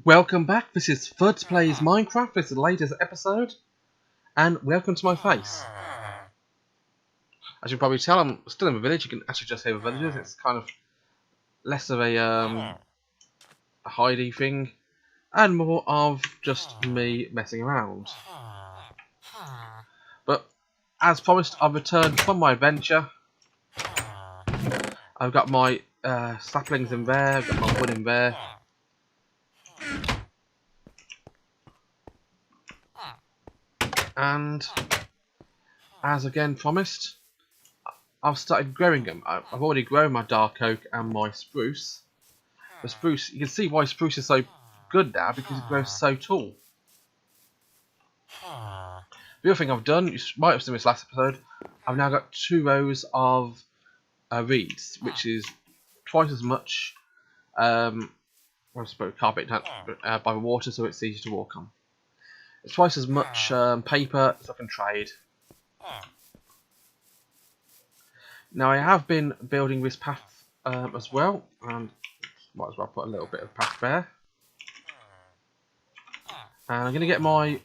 Welcome back, this is Fudce Plays Minecraft, this is the latest episode, and welcome to my face. As you can probably tell, I'm still in the village. You can actually just hear the villagers. It's kind of less of a hidey thing, and more of just me messing around. But, as promised, I've returned from my adventure. I've got my saplings in there, I've got my wood in there. And, as again promised, I've started growing them. I've already grown my dark oak and my spruce. The spruce, you can see why spruce is so good now, because it grows so tall. The other thing I've done, you might have seen this last episode, I've now got 2 rows of reeds, which is twice as much, I suppose carpet by the water, so it's easy to walk on. It's twice as much paper as I can trade. Now I have been building this path as well, and might as well put a little bit of path there. And I'm going to get my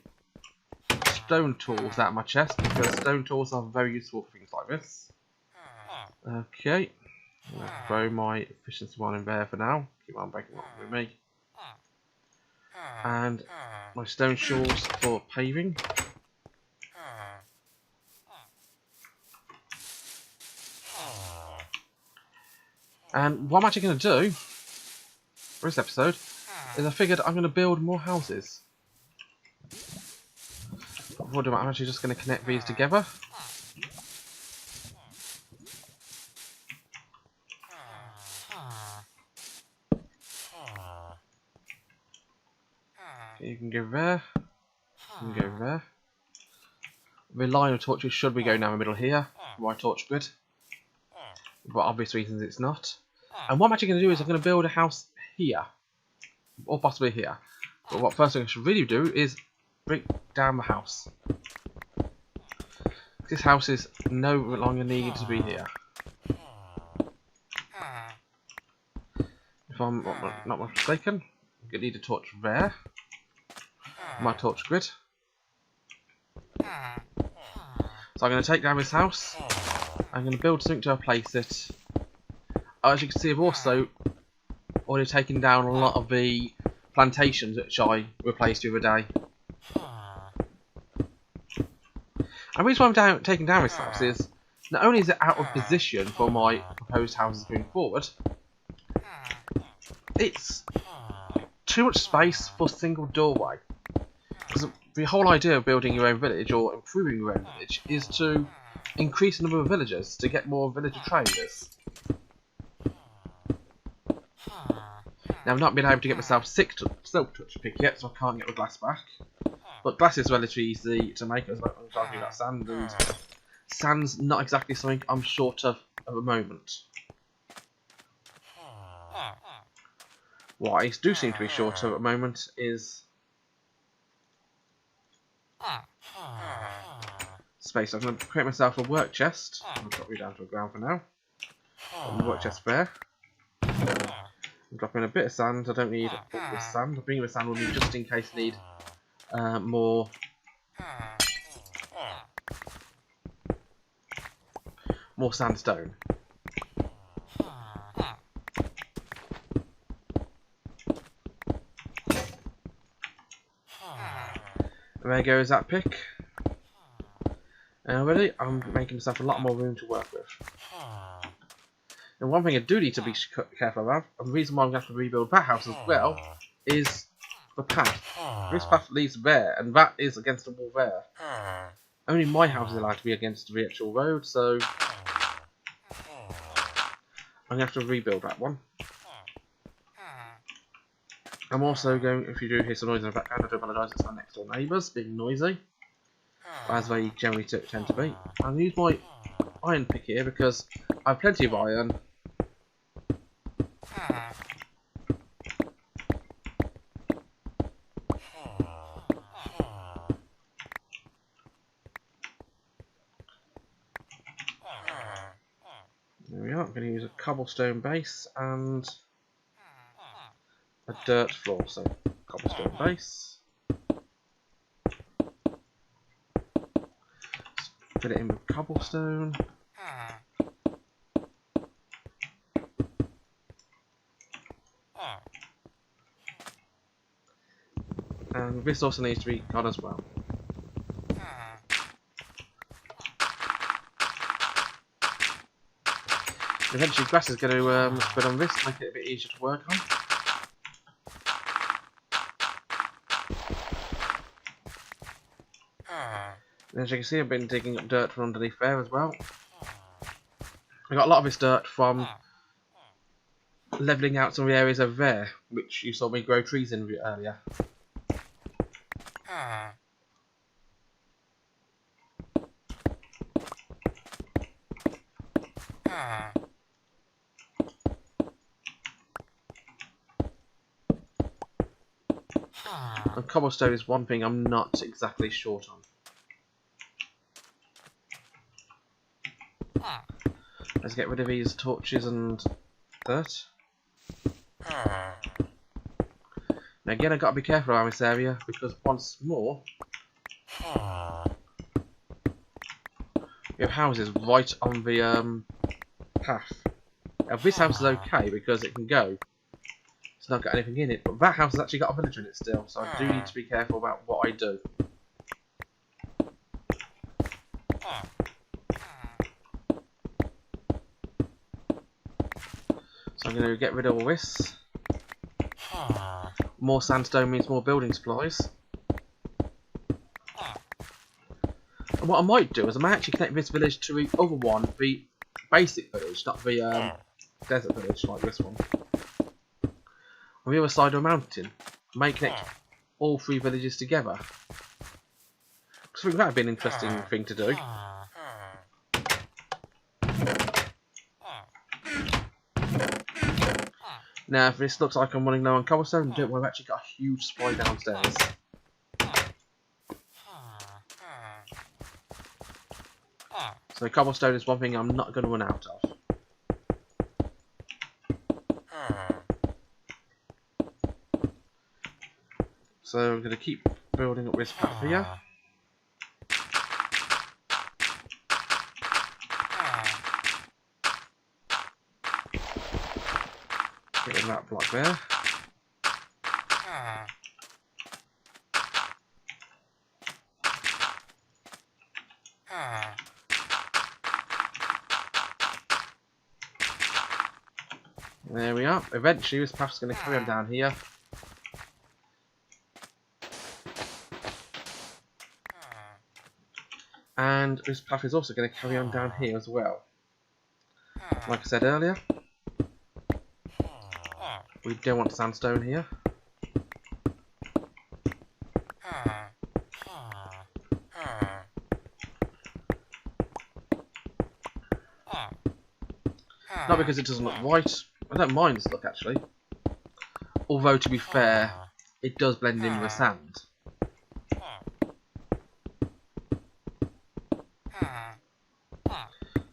stone tools out of my chest, because stone tools are very useful for things like this. Okay, I'm going to throw my efficiency one in there for now. Keep on breaking up with me. And my stone shawls for paving. And what I'm actually going to do for this episode is I figured I'm going to build more houses. Before doing that, I'm actually just going to connect these together. Okay, you can go there. You can go there. The line of torches should be going down the middle here, my torch grid. For obvious reasons it's not. And what I'm actually going to do is I'm going to build a house here. Or possibly here. But what first thing I should really do is break down the house. This house is no longer needed to be here. If I'm not mistaken, I'm going to need a torch there. My torch grid. So I'm going to take down this house. I'm going to build something to replace it. As you can see, I've also already taken down a lot of the plantations which I replaced the other day. And the reason why I'm taking down this house is, not only is it out of position for my proposed houses moving forward, it's too much space for a single doorway. Because the whole idea of building your own village, or improving your own village, is to increase the number of villagers, to get more villager traders. Now I've not been able to get myself silk touch pick yet, so I can't get the glass back. But glass is relatively easy to make as long as I've got sand, and sand's not exactly something I'm short of at the moment. What I do seem to be short of at the moment is space. I'm going to create myself a work chest. I'll drop you down to the ground for now. The work chest there. I'm dropping a bit of sand. I don't need all this sand. I'm bringing the sand with me just in case I need more sandstone. And there goes that pick. And already I'm making myself a lot more room to work with. And one thing I do need to be careful about, and the reason why I'm going to have to rebuild that house as well, is the path. This path leads there, and that is against the wall there. Only my house is allowed to be against the actual road, so I'm going to have to rebuild that one. I'm also going, if you do hear some noise in the background, I do apologise, it's our next door neighbours being noisy, as they generally tend to be. I'll use my iron pick here because I have plenty of iron. There we are. I'm going to use a cobblestone base and a dirt floor, so Restore base. Fill it in with cobblestone. And this also needs to be gone as well. Eventually grass is going to spread on this, make it a bit easier to work on. And as you can see, I've been digging up dirt from underneath there as well. I got a lot of this dirt from levelling out some of the areas over there, which you saw me grow trees in earlier. And cobblestone is one thing I'm not exactly short on. Let's get rid of these torches and dirt. Now again, I've got to be careful around this area because once more we have houses right on the path. Now this house is okay because it can go. It's not got anything in it, but that house has actually got a villager in it still, so I do need to be careful about what I do. So I'm going to get rid of all this. More sandstone means more building supplies. And what I might do is I might actually connect this village to the other one, the basic village, not the desert village like this one. On the other side of a mountain. I may connect all three villages together. Because I think that would be an interesting thing to do. Now, if this looks like I'm running low on cobblestone, don't worry, I've actually got a huge supply downstairs. So cobblestone is one thing I'm not going to run out of. So I'm going to keep building up this path here. Get rid of that block there. There we are. Eventually this path's going to carry on down here. And this path is also going to carry on down here as well. Like I said earlier, we don't want sandstone here. Not because it doesn't look right. I don't mind this look actually. Although to be fair, it does blend in with the sand.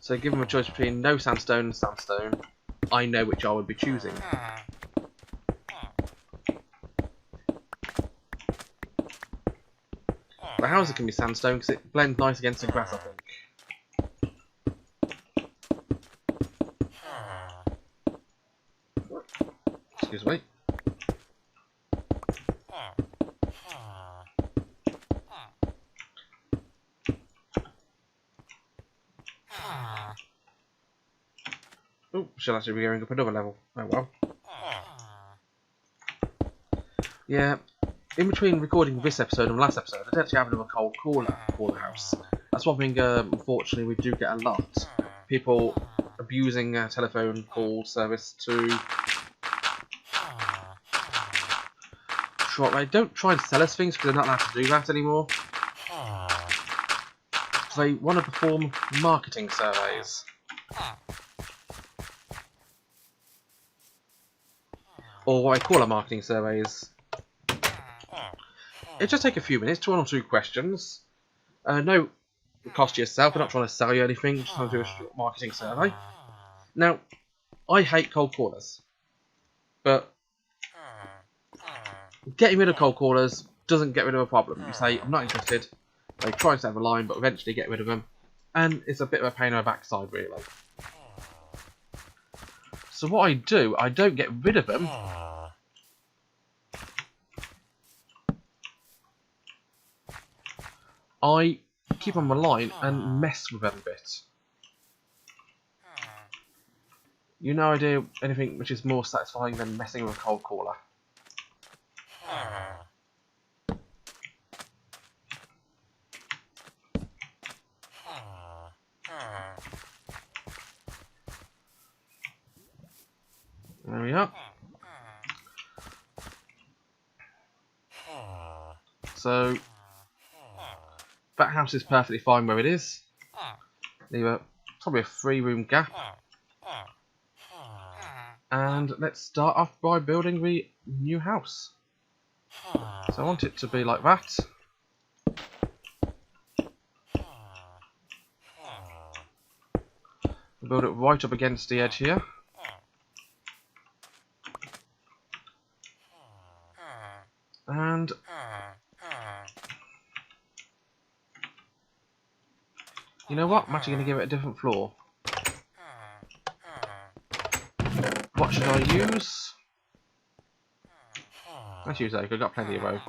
So given a choice between no sandstone and sandstone, I know which I would be choosing. The house can be sandstone because it blends nice against the grass, I think. Excuse me. Oh, she'll actually be going up another level. Oh well. Yeah, in between recording this episode and last episode, I did actually have another cold caller for the house. That's one thing, unfortunately, we do get a lot. People abusing telephone call service to try. They don't try and sell us things because they're not allowed to do that anymore. They want to perform marketing surveys. Or what I call a marketing surveys. It just take a few minutes, 1 or 2 questions. No cost to yourself, we're not trying to sell you anything, just trying to do a short marketing survey. Now, I hate cold callers. But getting rid of cold callers doesn't get rid of a problem. You say, I'm not interested, they try to have a line, but eventually get rid of them. And it's a bit of a pain in the backside, really. So what I do, I don't get rid of them. I keep on my line and mess with them a bit. You no idea anything which is more satisfying than messing with a cold caller. There we are. So that house is perfectly fine where it is. Leave probably a 3-room gap. And let's start off by building the new house. So I want it to be like that. Build it right up against the edge here. And you know what? I'm actually going to give it a different floor. What should I use? Let's use oak. I've got plenty of oak.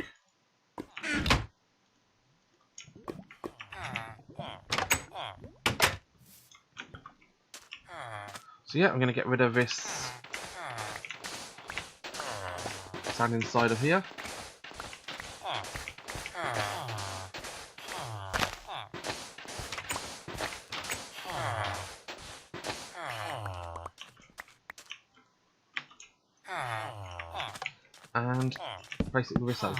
So yeah, I'm going to get rid of this sand inside of here. And basically this oak.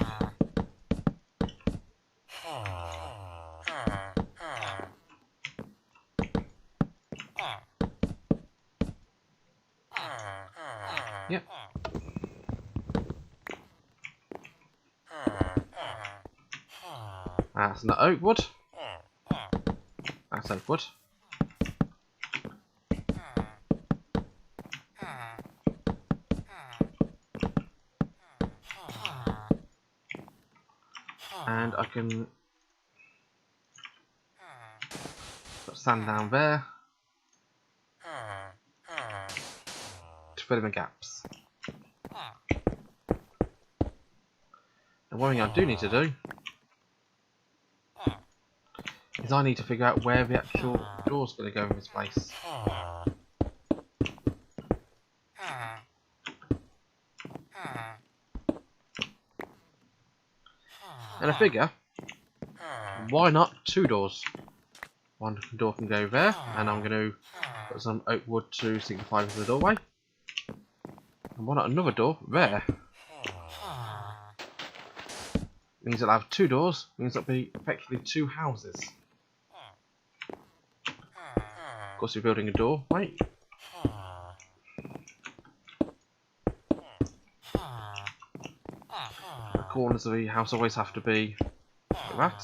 Yep. That's not oak wood. That's oak wood. And I can put sand down there to fill in the gaps. And one thing I do need to do is I need to figure out where the actual door's going to go in this place. And I figure, why not 2 doors? One door can go there, and I'm going to put some oak wood to signify the doorway. And why not another door there? Means I'll have 2 doors, means that'll be effectively 2 houses. Of course, you're building a door, right? The corners of the house always have to be like that.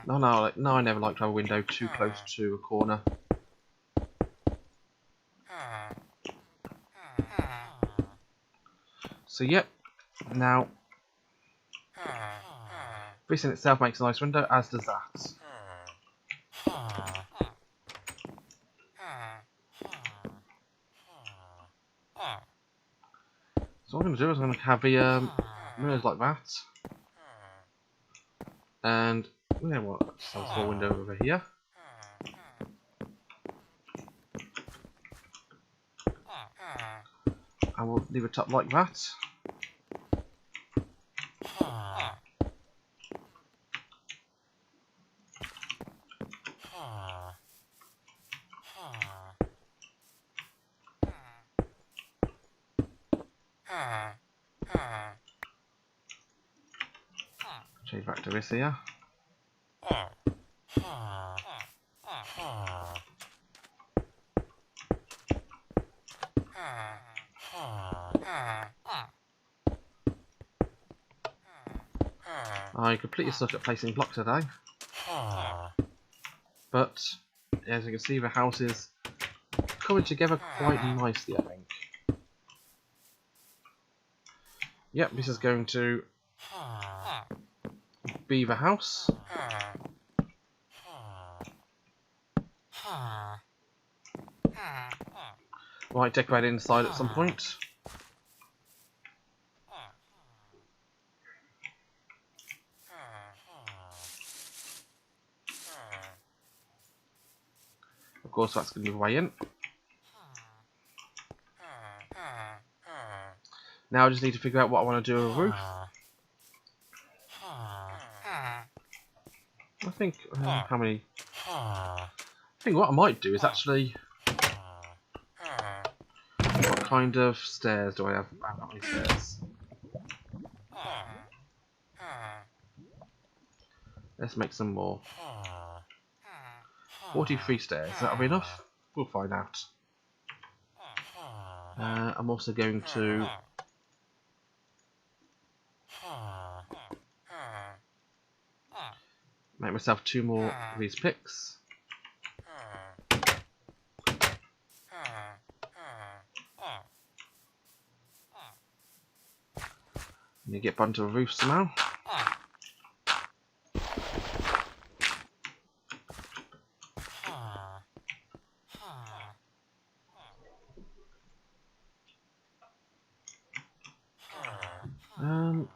No, I never like to have a window too close to a corner. So yep, now this in itself makes a nice window, as does that. So what I'm going to do is I'm going to have the mirrors like that. And you know what, just have a small window over here. I will leave it up like that. Change back to this here. I completely suck at placing blocks today, but as you can see, the house is coming together quite nicely, I think. Yep, this is going to be the house. Might decorate inside at some point. Of course, that's going to be the way in. Now I just need to figure out what I want to do with the roof. I think how many? I think what I might do is actually. What kind of stairs do I have? I haven't got any stairs. Let's make some more. 43 stairs. That'll be enough. We'll find out. I'm also going to make myself 2 more of these picks. And you get onto a roof somehow.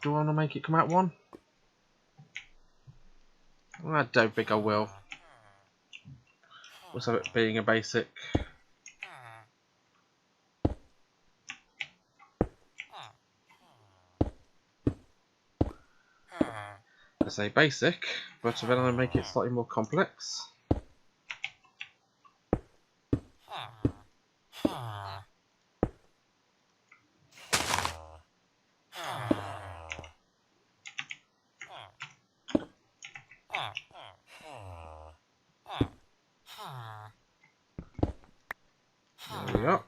Do I want to make it come out one? I don't think I will. Also, it being a basic. I say basic, but then I make it slightly more complex. There we go.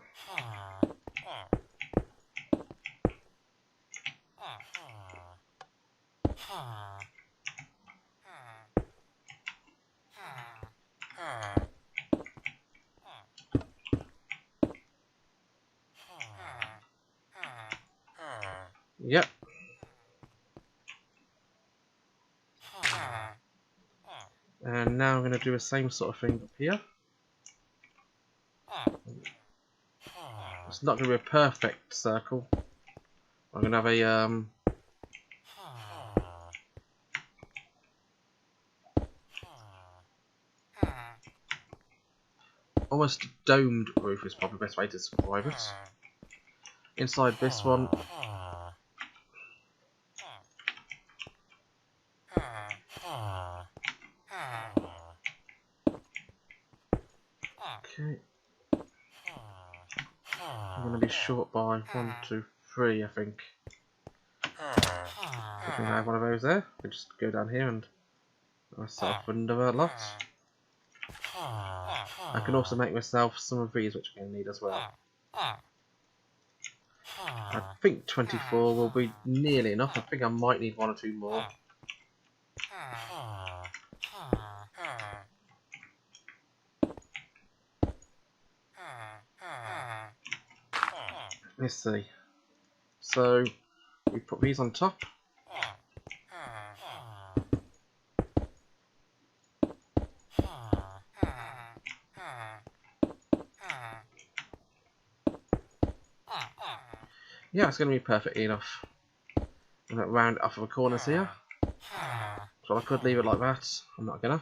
Yep. And now I'm going to do the same sort of thing up here. It's not going to be a perfect circle. I'm going to have a almost domed roof is probably the best way to describe it. Inside this one, okay. I'm going to be short by 1, 2, 3, I think. I think I have one of those there. I just go down here and myself another lot. I can also make myself some of these, which I'm going to need as well. I think 24 will be nearly enough. I think I might need 1 or 2 more. Let's see. So we put these on top. Yeah, it's going to be perfectly enough. I'm going to round it off of the corners here. So I could leave it like that. I'm not gonna.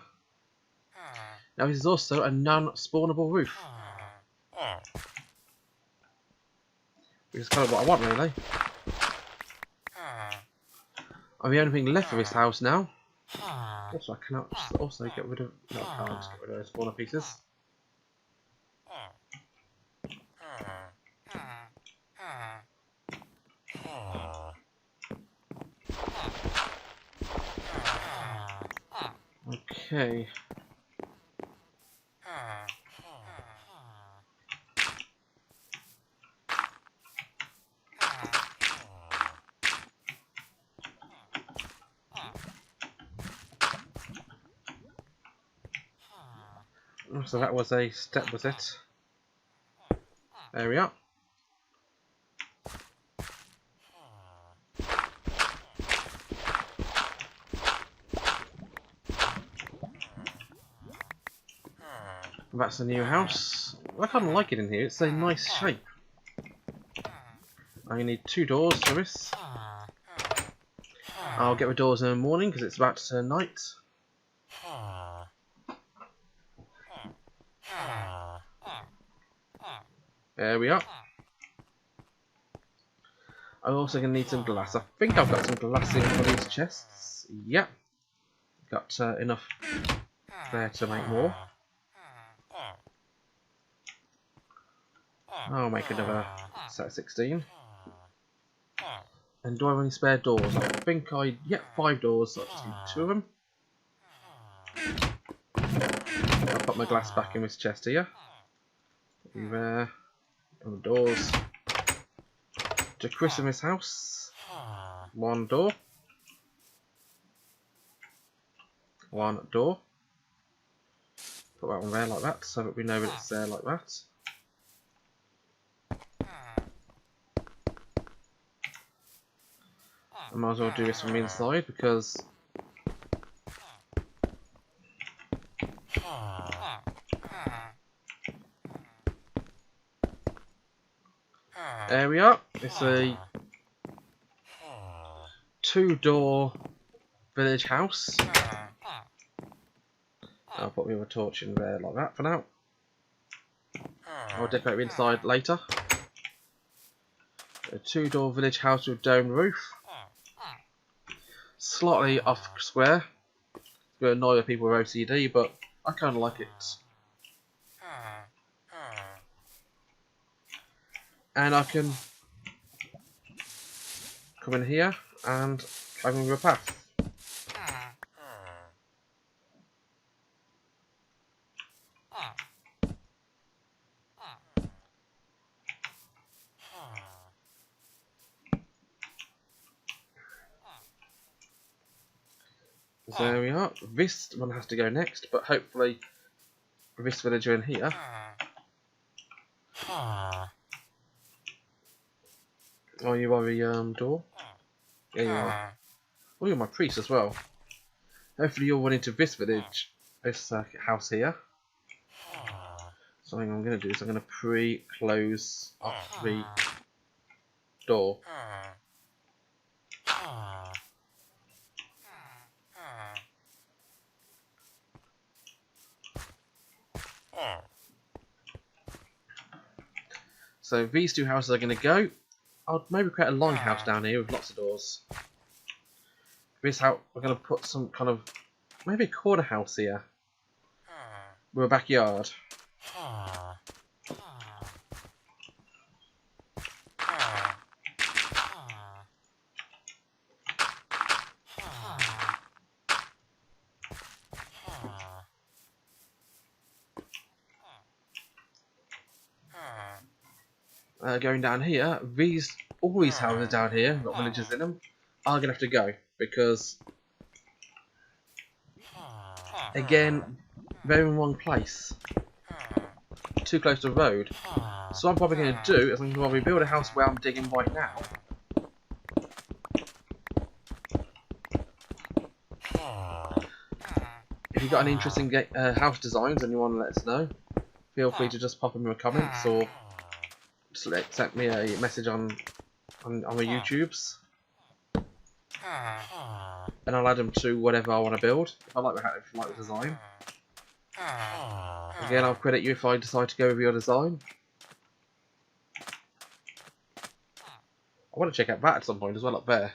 Now this is also a non-spawnable roof. Which is kind of what I want, really. I'm the only thing left of this house now. Also, I cannot also get rid of. No, I can't get rid of those spawner pieces. Okay. So that was a step, was it? There we are. That's a new house. I kind of like it in here. It's a nice shape. I need 2 doors for this. I'll get the doors in the morning because it's about to turn night. There we are. I'm also going to need some glass. I think I've got some glass in for these chests. Yep. Got enough there to make more. I'll make another set of 16. And do I have any spare doors? I think I... Yep, 5 doors. So I'll just need 2 of them. I'll put my glass back in this chest here. There. And the doors. To Christmas house. 1 door. 1 door. Put that one there like that, so that we know that it's there like that. I might as well do this from the inside because there we are. It's a 2-door village house. I'll put me a torch in there like that for now. I'll decorate the inside later. A 2-door village house with domed roof. Slightly off square. It's going to annoy the people with OCD, but I kind of like it. And I can come in here and climb over a path. So there we are. This one has to go next, but hopefully this villager in here. Oh, you are the door? Yeah, you are. Oh, you're my priest as well. Hopefully you're running to this village, this house here. Something I'm going to do is I'm going to pre-close off the door. So these 2 houses are going to go. I'll maybe create a long house down here with lots of doors. This house, we're going to put some kind of, maybe a corner house here. With a backyard. Going down here, all these houses down here, got villages in them, are going to have to go because, again, they're in one place, too close to the road. So what I'm probably going to do is I'm going to rebuild a house where I'm digging right now. If you've got any interesting house designs and you want to let us know, feel free to just pop them in the comments or just send me a message on my YouTubes, and I'll add them to whatever I want to build. If I like the design, again I'll credit you if I decide to go with your design. I want to check out that at some point as well up there.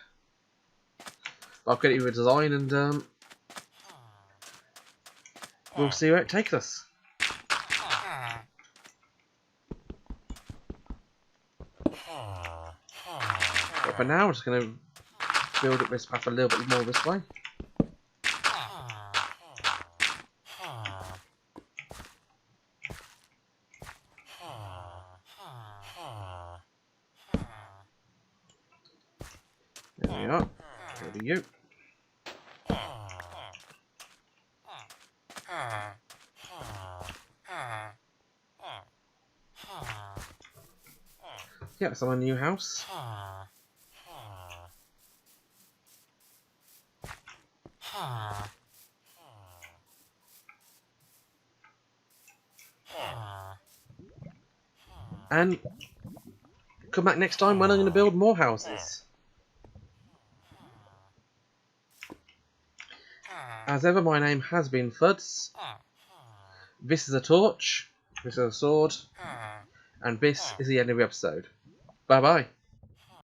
But I'll credit you with design, and we'll see where it takes us. But for now, I'm just going to build up this path a little bit more this way. There we are. Go to you. Yeah, it's on a new house. And come back next time when I'm going to build more houses. As ever, my name has been Fudce. This is a torch, this is a sword, and this is the end of the episode. Bye bye.